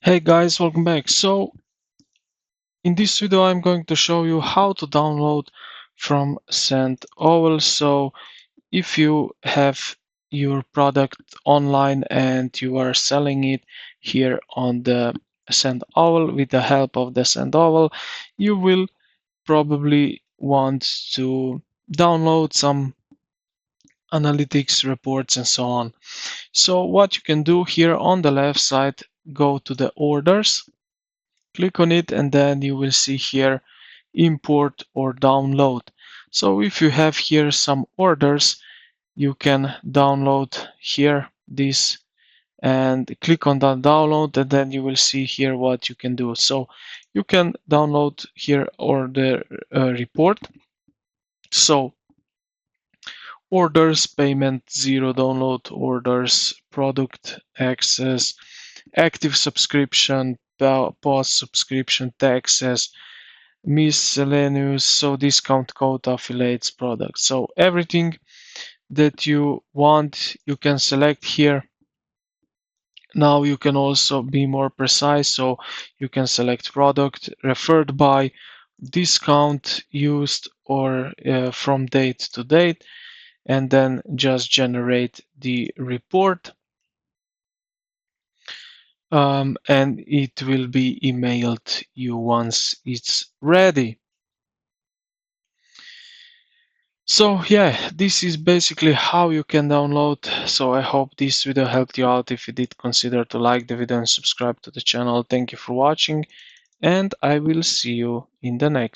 Hey guys, welcome back. So in this video I'm going to show you how to download from SendOwl. So if you have your product online and you are selling it here on the SendOwl with the help of the SendOwl, you will probably want to download some analytics reports and so on. So what you can do here on the left side, go to the orders. Click on it and then you will see here import or download. So if you have here some orders, you can download here this and click on that download, and then you will see here what you can do. So you can download here order report. So orders, payment, zero download orders, product access, active subscription, pause subscription, taxes, miscellaneous, so discount code, affiliates, products. So everything that you want, you can select here. Now you can also be more precise, so you can select product, referred by, discount, used, or from date to date, and then just generate the report. And it will be emailed you once it's ready. So yeah, this is basically how you can download. So I hope this video helped you out. If you did, consider to like the video and subscribe to the channel. Thank you for watching, and I will see you in the next.